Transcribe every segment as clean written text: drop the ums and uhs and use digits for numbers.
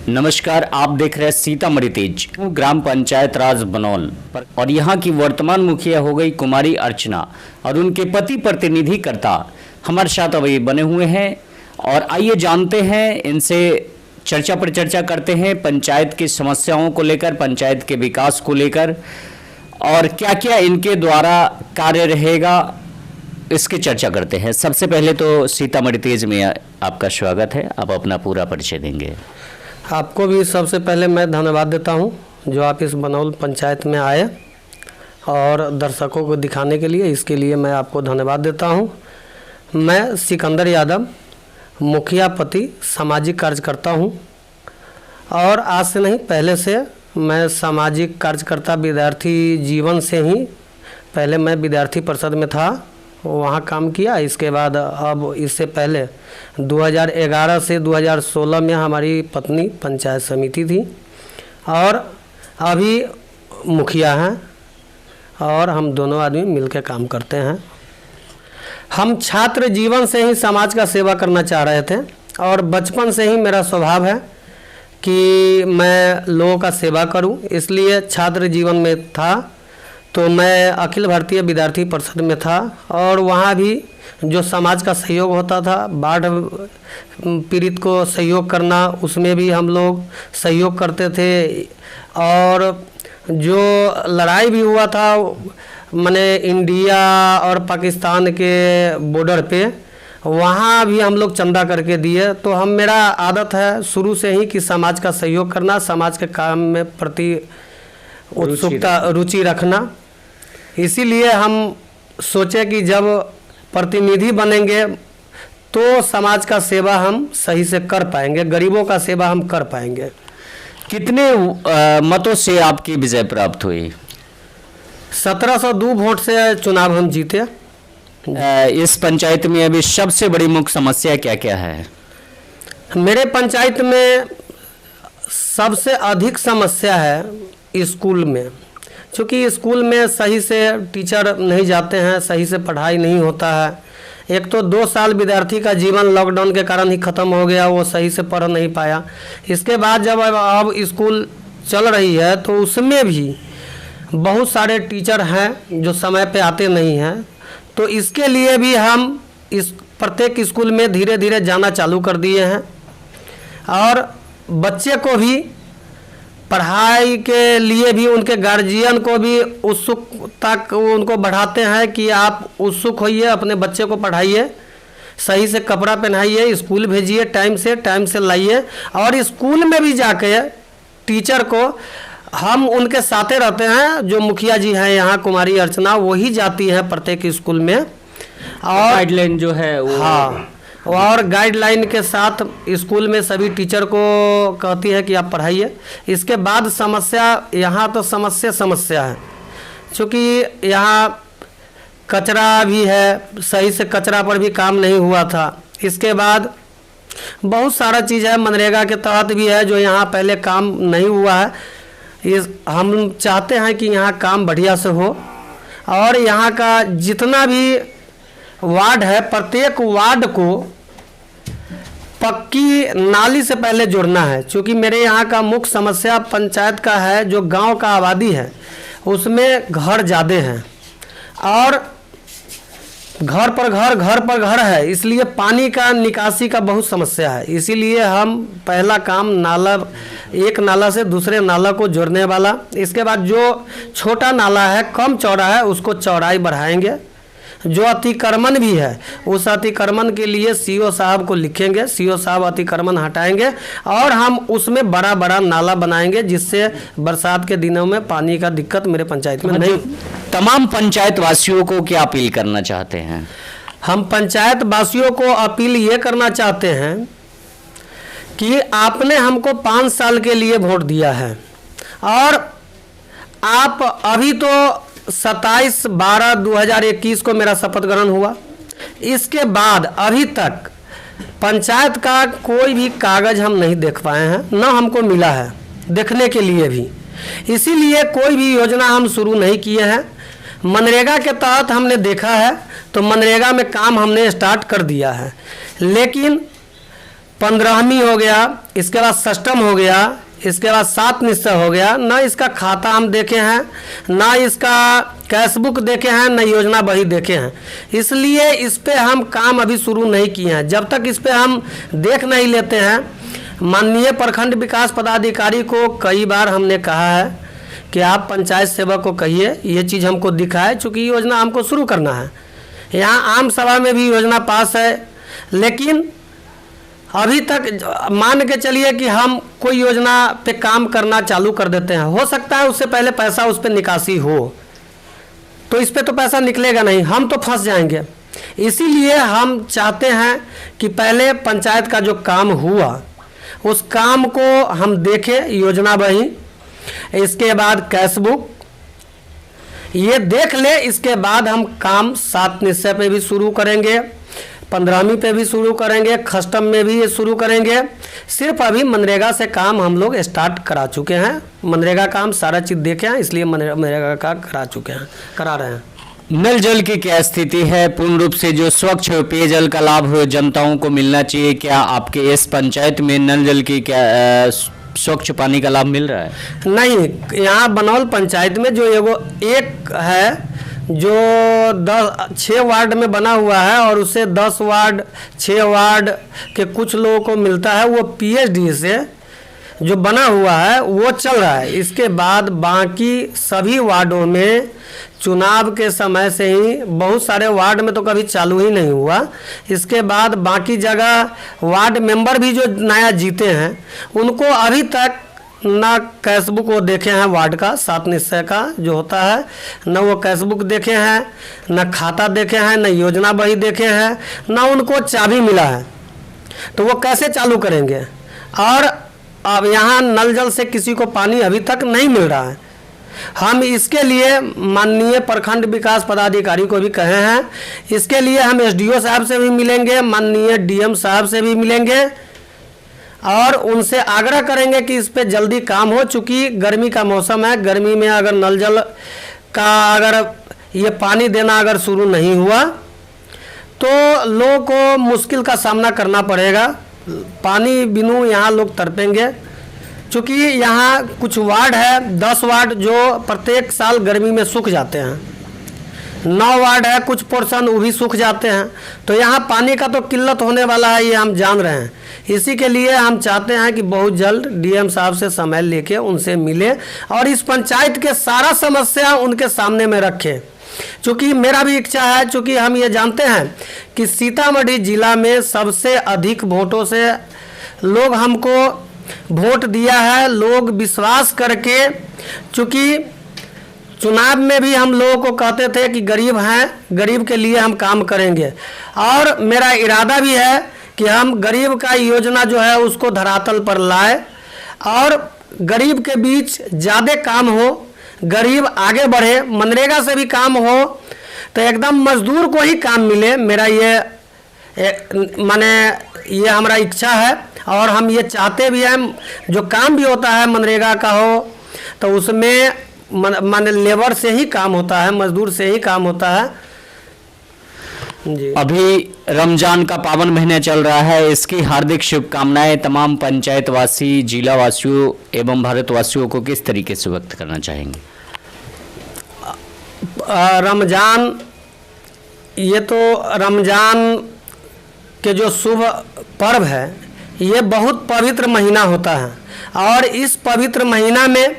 नमस्कार, आप देख रहे हैं सीतामढ़ी तेज ग्राम पंचायत राज बनौल पर और यहाँ की वर्तमान मुखिया हो गई कुमारी अर्चना और उनके पति प्रतिनिधिकर्ता हमारे साथ अभी बने हुए हैं। और आइए जानते हैं इनसे, चर्चा पर चर्चा करते हैं पंचायत की समस्याओं को लेकर, पंचायत के विकास को लेकर और क्या क्या इनके द्वारा कार्य रहेगा, इसकी चर्चा करते हैं। सबसे पहले तो सीतामढ़ी तेज में आपका स्वागत है, आप अपना पूरा परिचय देंगे। आपको भी सबसे पहले मैं धन्यवाद देता हूं जो आप इस बनौल पंचायत में आए और दर्शकों को दिखाने के लिए, इसके लिए मैं आपको धन्यवाद देता हूं। मैं सिकंदर यादव, मुखिया पति, सामाजिक कार्यकर्ता हूं और आज से नहीं पहले से मैं सामाजिक कार्यकर्ता विद्यार्थी जीवन से ही, पहले मैं विद्यार्थी परिषद में था, वहाँ काम किया। इसके बाद अब इससे पहले 2011 से 2016 में हमारी पत्नी पंचायत समिति थी और अभी मुखिया हैं और हम दोनों आदमी मिलकर काम करते हैं। हम छात्र जीवन से ही समाज का सेवा करना चाह रहे थे और बचपन से ही मेरा स्वभाव है कि मैं लोगों का सेवा करूं, इसलिए छात्र जीवन में था तो मैं अखिल भारतीय विद्यार्थी परिषद में था और वहाँ भी जो समाज का सहयोग होता था, बाढ़ पीड़ित को सहयोग करना, उसमें भी हम लोग सहयोग करते थे। और जो लड़ाई भी हुआ था माने इंडिया और पाकिस्तान के बॉर्डर पे, वहाँ भी हम लोग चंदा करके दिए। तो मेरा आदत है शुरू से ही कि समाज का सहयोग करना, समाज के काम में प्रति उत्सुकता, रुचि रखना। इसीलिए हम सोचे कि जब प्रतिनिधि बनेंगे तो समाज का सेवा हम सही से कर पाएंगे, गरीबों का सेवा हम कर पाएंगे। कितने मतों से आपकी विजय प्राप्त हुई? 1702 वोट से चुनाव हम जीते। इस पंचायत में अभी सबसे बड़ी मुख्य समस्या क्या क्या है? मेरे पंचायत में सबसे अधिक समस्या है स्कूल में, क्योंकि स्कूल में सही से टीचर नहीं जाते हैं, सही से पढ़ाई नहीं होता है। एक तो 2 साल विद्यार्थी का जीवन लॉकडाउन के कारण ही ख़त्म हो गया, वो सही से पढ़ नहीं पाया। इसके बाद जब अब स्कूल चल रही है तो उसमें भी बहुत सारे टीचर हैं जो समय पे आते नहीं हैं। तो इसके लिए भी हम इस प्रत्येक स्कूल में धीरे धीरे जाना चालू कर दिए हैं और बच्चे को भी पढ़ाई के लिए भी, उनके गार्जियन को भी उत्सुकता उनको बढ़ाते हैं कि आप उत्सुक होइए, अपने बच्चे को पढ़ाइए, सही से कपड़ा पहनाइए, स्कूल भेजिए, टाइम से लाइए। और स्कूल में भी जाके टीचर को हम उनके साथे रहते हैं। जो मुखिया जी हैं यहाँ कुमारी अर्चना, वही जाती हैं प्रत्येक स्कूल में और गाइडलाइन जो है वो, हाँ, और गाइडलाइन के साथ स्कूल में सभी टीचर को कहती है कि आप पढ़ाइए। इसके बाद समस्या, यहाँ तो समस्या है, क्योंकि यहाँ कचरा भी है, सही से कचरा पर भी काम नहीं हुआ था। इसके बाद बहुत सारा चीज़ है, मनरेगा के तहत भी है जो यहाँ पहले काम नहीं हुआ है। हम चाहते हैं कि यहाँ काम बढ़िया से हो और यहाँ का जितना भी वार्ड है, प्रत्येक वार्ड को पक्की नाली से पहले जोड़ना है, क्योंकि मेरे यहाँ का मुख्य समस्या पंचायत का है, जो गांव का आबादी है उसमें घर ज़्यादा हैं और घर पर घर है, इसलिए पानी का निकासी का बहुत समस्या है। इसीलिए हम पहला काम एक नाला से दूसरे नाला को जोड़ने वाला, इसके बाद जो छोटा नाला है, कम चौड़ा है, उसको चौड़ाई बढ़ाएंगे। जो अतिक्रमण भी है उस अतिक्रमण के लिए सीओ साहब को लिखेंगे, सीओ साहब अतिक्रमण हटाएंगे और हम उसमें बड़ा बड़ा नाला बनाएंगे, जिससे बरसात के दिनों में पानी का दिक्कत मेरे पंचायत में नहीं। तमाम पंचायत वासियों को क्या अपील करना चाहते हैं? हम पंचायत वासियों को अपील ये करना चाहते हैं कि आपने हमको 5 साल के लिए वोट दिया है और आप अभी तो 27/12/2021 को मेरा शपथ ग्रहण हुआ। इसके बाद अभी तक पंचायत का कोई भी कागज़ हम नहीं देख पाए हैं, न हमको मिला है देखने के लिए भी। इसीलिए कोई भी योजना हम शुरू नहीं किए हैं। मनरेगा के तहत हमने देखा है तो मनरेगा में काम हमने स्टार्ट कर दिया है, लेकिन 15वीं हो गया, इसके बाद षष्टम हो गया, इसके बाद 7 निश्चय हो गया। ना इसका खाता हम देखे हैं, ना इसका कैशबुक देखे हैं, ना योजना बही देखे हैं। इसलिए इस पे हम काम अभी शुरू नहीं किए हैं। जब तक इस पे हम देख नहीं लेते हैं, माननीय प्रखंड विकास पदाधिकारी को कई बार हमने कहा है कि आप पंचायत सेवक को कहिए ये चीज़ हमको दिखाए, चूँकि योजना हमको शुरू करना है। यहाँ आम सभा में भी योजना पास है, लेकिन अभी तक मान के चलिए कि हम कोई योजना पे काम करना चालू कर देते हैं, हो सकता है उससे पहले पैसा उस पर निकासी हो, तो इस पे तो पैसा निकलेगा नहीं, हम तो फंस जाएंगे। इसीलिए हम चाहते हैं कि पहले पंचायत का जो काम हुआ उस काम को हम देखें, योजना बही, इसके बाद कैशबुक ये देख ले। इसके बाद हम काम 7 निश्चय पे भी शुरू करेंगे, 15वीं पे भी शुरू करेंगे, खष्टम में भी ये शुरू करेंगे। सिर्फ अभी मनरेगा से काम हम लोग स्टार्ट करा चुके हैं, मनरेगा काम सारा चीज़ देखे हैं, इसलिए मनरेगा का करा रहे हैं। नल जल की क्या स्थिति है? पूर्ण रूप से जो स्वच्छ पेयजल का लाभ जनताओं को मिलना चाहिए, क्या आपके इस पंचायत में नल जल की क्या स्वच्छ पानी का लाभ मिल रहा है? नहीं, यहाँ बनौल पंचायत में जो एक है जो 6 वार्ड में बना हुआ है और उससे 10 वार्ड 6 वार्ड के कुछ लोगों को मिलता है, वो पीएचडी से जो बना हुआ है वो चल रहा है। इसके बाद बाकी सभी वार्डों में चुनाव के समय से ही बहुत सारे वार्ड में तो कभी चालू ही नहीं हुआ। इसके बाद बाकी जगह वार्ड मेंबर भी जो नया जीते हैं उनको अभी तक ना कैशबुक वो देखे हैं, वार्ड का 7 निश्चय का जो होता है, न वो कैशबुक देखे हैं, न खाता देखे हैं, न योजना बही देखे हैं, न उनको चाबी मिला है, तो वो कैसे चालू करेंगे? और अब यहाँ नल जल से किसी को पानी अभी तक नहीं मिल रहा है। हम इसके लिए माननीय प्रखंड विकास पदाधिकारी को भी कहे हैं, इसके लिए हम एसडीओ साहब से भी मिलेंगे, माननीय डीएम साहब से भी मिलेंगे और उनसे आग्रह करेंगे कि इस पे जल्दी काम हो। चूँकि गर्मी का मौसम है, गर्मी में अगर नल जल का अगर ये पानी देना अगर शुरू नहीं हुआ तो लोगों को मुश्किल का सामना करना पड़ेगा, पानी बिनु यहाँ लोग तड़पेंगे। चूँकि यहाँ कुछ वार्ड है, 10 वार्ड जो प्रत्येक साल गर्मी में सूख जाते हैं, 9 वार्ड है कुछ पोर्शन वो भी सूख जाते हैं, तो यहाँ पानी का तो किल्लत होने वाला है, ये हम जान रहे हैं। इसी के लिए हम चाहते हैं कि बहुत जल्द डीएम साहब से समय लेके उनसे मिले और इस पंचायत के सारा समस्या उनके सामने में रखें। चूँकि मेरा भी इच्छा है, चूँकि हम ये जानते हैं कि सीतामढ़ी जिला में सबसे अधिक वोटों से लोग हमको वोट दिया है, लोग विश्वास करके, चूँकि चुनाव में भी हम लोगों को कहते थे कि गरीब हैं, गरीब के लिए हम काम करेंगे और मेरा इरादा भी है कि हम गरीब का योजना जो है उसको धरातल पर लाए और गरीब के बीच ज़्यादा काम हो, गरीब आगे बढ़े, मनरेगा से भी काम हो तो एकदम मजदूर को ही काम मिले। मेरा ये माने ये हमारा इच्छा है और हम ये चाहते भी हैं, जो काम भी होता है मनरेगा का हो तो उसमें माने लेबर से ही काम होता है, मजदूर से ही काम होता है जी। अभी रमजान का पावन महीना चल रहा है, इसकी हार्दिक शुभकामनाएं तमाम पंचायत वासी, जिला वासियों एवं भारतवासियों को किस तरीके से व्यक्त करना चाहेंगे? रमजान, ये तो रमजान के जो शुभ पर्व है ये बहुत पवित्र महीना होता है और इस पवित्र महीना में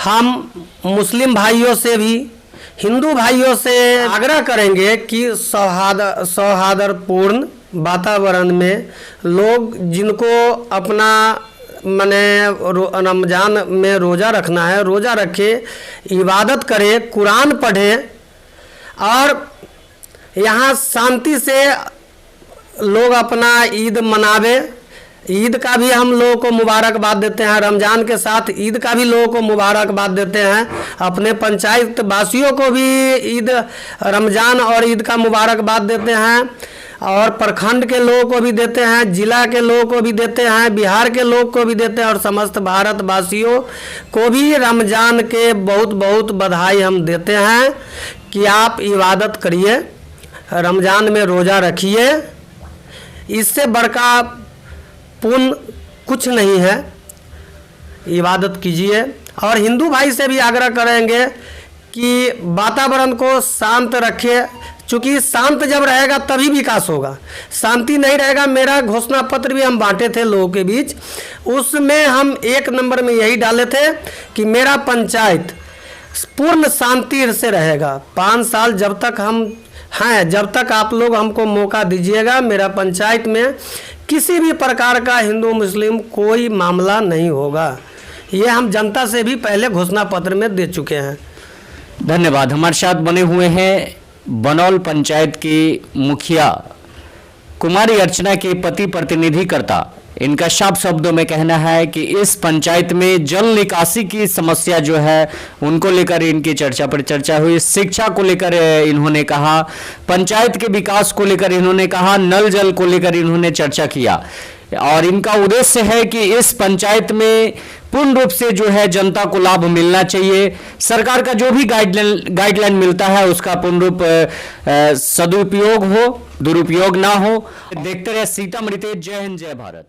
हम मुस्लिम भाइयों से भी, हिंदू भाइयों से आग्रह करेंगे कि सौहार्दपूर्ण वातावरण में लोग जिनको अपना माने रमज़ान में रोज़ा रखना है, रोज़ा रखे, इबादत करे, कुरान पढ़े और यहाँ शांति से लोग अपना ईद मनावे। ईद का भी हम लोगों को मुबारकबाद देते हैं, रमज़ान के साथ ईद का भी लोगों को मुबारकबाद देते हैं। अपने पंचायत वासियों को भी ईद, रमज़ान और ईद का मुबारकबाद देते हैं और प्रखंड के लोगों को भी देते हैं, जिला के लोगों को भी देते हैं, बिहार के लोग को भी देते हैं और समस्त भारतवासियों को भी रमज़ान के बहुत बहुत बधाई हम देते हैं कि आप इबादत करिए, रमज़ान में रोज़ा रखिए। इससे बड़का पुण्य कुछ नहीं है, इबादत कीजिए। और हिंदू भाई से भी आग्रह करेंगे कि वातावरण को शांत रखिए, क्योंकि शांत जब रहेगा तभी विकास होगा, शांति नहीं रहेगा। मेरा घोषणा पत्र भी हम बांटे थे लोगों के बीच, उसमें हम 1 नंबर में यही डाले थे कि मेरा पंचायत पूर्ण शांति से रहेगा। 5 साल जब तक हम हैं, जब तक आप लोग हमको मौका दीजिएगा, मेरा पंचायत में किसी भी प्रकार का हिंदू मुस्लिम कोई मामला नहीं होगा। ये हम जनता से भी पहले घोषणा पत्र में दे चुके हैं। धन्यवाद। हमारे साथ बने हुए हैं बनौल पंचायत की मुखिया कुमारी अर्चना के पति प्रतिनिधिकर्ता। इनका साफ शब्दों में कहना है कि इस पंचायत में जल निकासी की समस्या जो है उनको लेकर इनकी चर्चा पर चर्चा हुई। शिक्षा को लेकर इन्होंने कहा, पंचायत के विकास को लेकर इन्होंने कहा, नल जल को लेकर इन्होंने चर्चा किया। और इनका उद्देश्य है कि इस पंचायत में पूर्ण रूप से जो है जनता को लाभ मिलना चाहिए। सरकार का जो भी गाइडलाइन मिलता है उसका पूर्ण रूप सदुपयोग हो, दुरुपयोग ना हो। देखते रहे सीतामढ़ी तेज। जय हिंद, जय भारत।